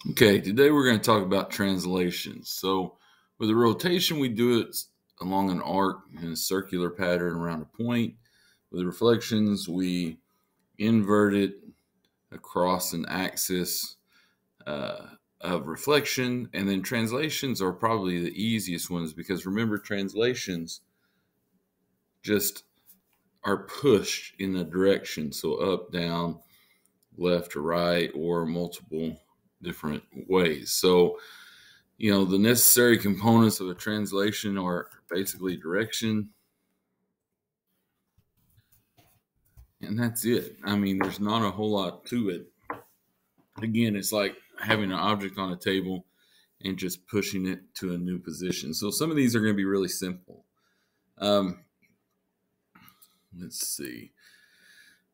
Okay, today we're going to talk about translations. So, with a rotation, we do it along an arc in a circular pattern around a point. With reflections, we invert it across an axis uh, of reflection. And then translations are probably the easiest ones because remember, translations just are pushed in a direction. So, up, down, left, or right, or multiple different ways. So, the necessary components of a translation are basically direction, and that's it. I mean, there's not a whole lot to it. Again, it's like having an object on a table and just pushing it to a new position. So some of these are going to be really simple. Um, let's see.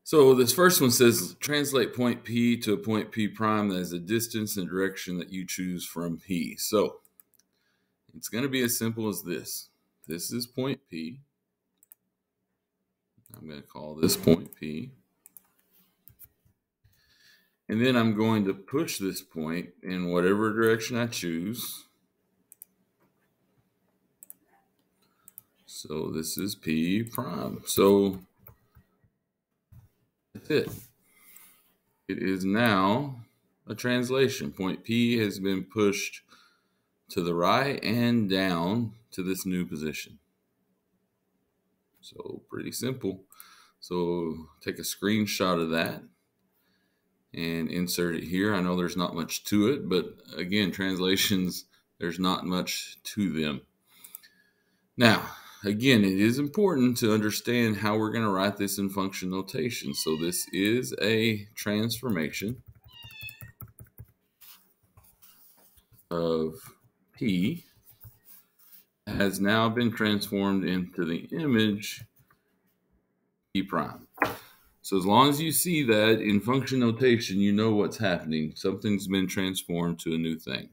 So this first one says translate point P to a point P prime that is a distance and direction that you choose from P. So it's going to be as simple as this. This is point P. I'm going to call this point P. And then I'm going to push this point in whatever direction I choose. So this is P prime. So that's it. It is now a translation. Point P has been pushed to the right and down to this new position. So pretty simple. So take a screenshot of that and insert it here. I know there's not much to it, but again, translations, there's not much to them. Now, again, it is important to understand how we're going to write this in function notation. So this is a transformation of P has now been transformed into the image P prime. So as long as you see that in function notation, you know what's happening. Something's been transformed to a new thing.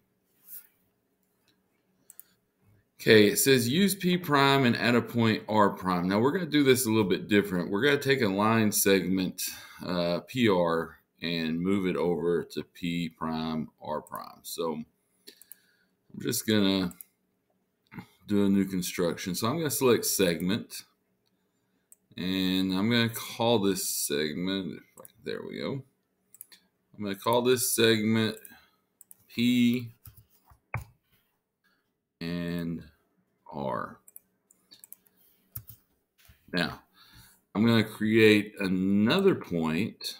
Okay, it says use P prime and add a point R prime. Now we're going to do this a little bit different. We're going to take a line segment PR and move it over to P prime R prime. So I'm just going to do a new construction. So I'm going to select segment and I'm going to call this segment. There we go. I'm going to call this segment P and R. Now, I'm going to create another point.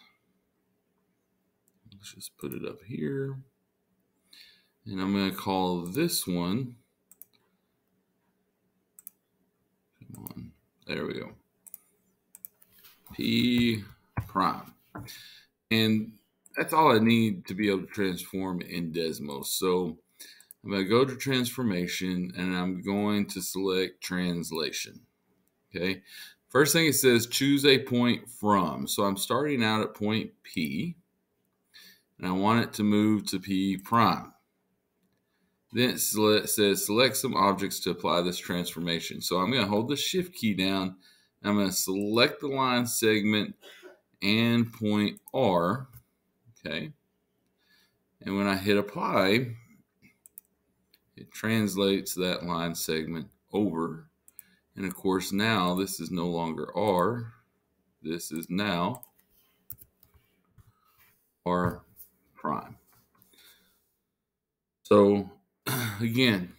Let's just put it up here. And I'm going to call this one. Come on. There we go. P prime. And that's all I need to be able to transform in Desmos. So I'm going to go to transformation and I'm going to select translation. Okay. First thing it says choose a point from. So I'm starting out at point P and I want it to move to P prime. Then it says select some objects to apply this transformation. So I'm going to hold the shift key down. I'm going to select the line segment and point R. Okay. And when I hit apply, it translates that line segment over. And of course, now this is no longer R. This is now R prime. So again,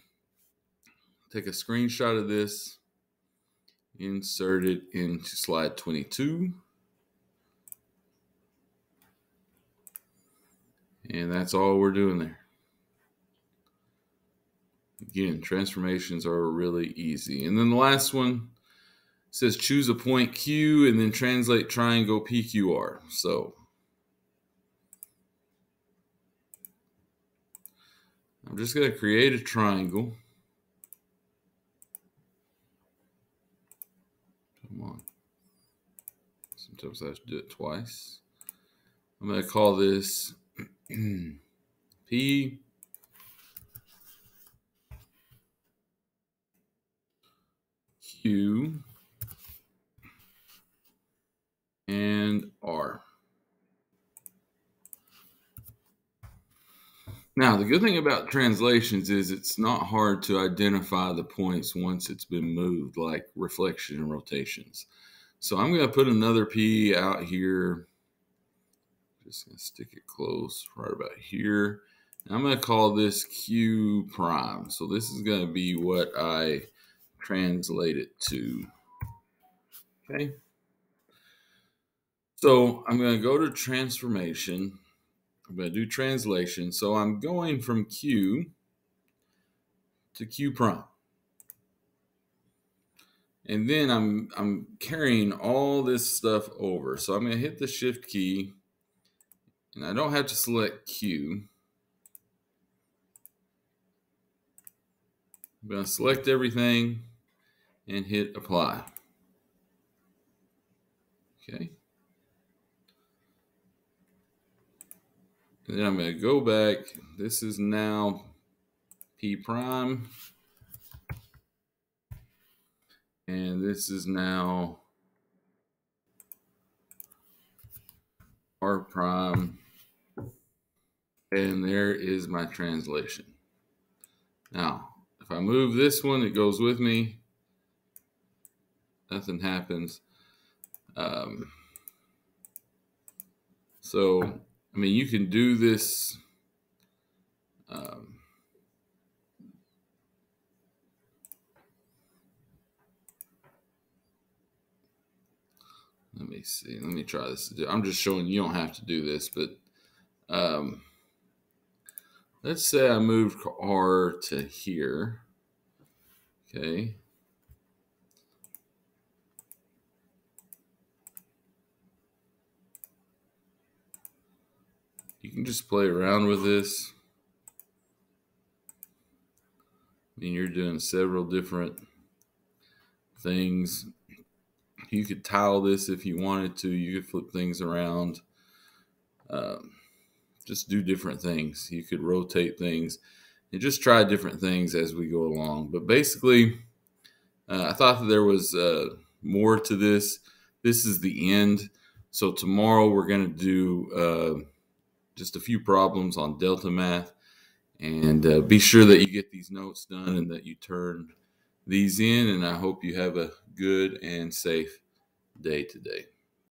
take a screenshot of this, insert it into slide 22. And that's all we're doing there. Again, transformations are really easy. And then the last one says choose a point Q and then translate triangle PQR. So I'm just going to create a triangle. Come on. Sometimes I have to do it twice. I'm going to call this P Q and R. Now, the good thing about translations is it's not hard to identify the points once it's been moved, like reflection and rotations. So I'm going to put another P out here. Just going to stick it close right about here. And I'm going to call this Q prime. So this is going to be what I translate it to. Okay. So I'm going to go to transformation. I'm going to do translation. So I'm going from Q to Q prime. And then I'm carrying all this stuff over. So I'm going to hit the shift key, and I don't have to select Q. I'm going to select everything and hit apply. Okay. And then I'm going to go back. This is now P prime. And this is now R prime. And there is my translation. Now, if I move this one, it goes with me. Nothing happens. So, I mean, you can do this. Let me see. Let me try this. I'm just showing you don't have to do this, but let's say I moved R to here. Okay. You can just play around with this. I mean, you're doing several different things. You could tile this if you wanted to. You could flip things around. Just do different things. You could rotate things and just try different things as we go along. But basically, I thought that there was more to this. This is the end. So tomorrow we're going to do just a few problems on Delta Math. And be sure that you get these notes done and that you turn these in. And I hope you have a good and safe day today.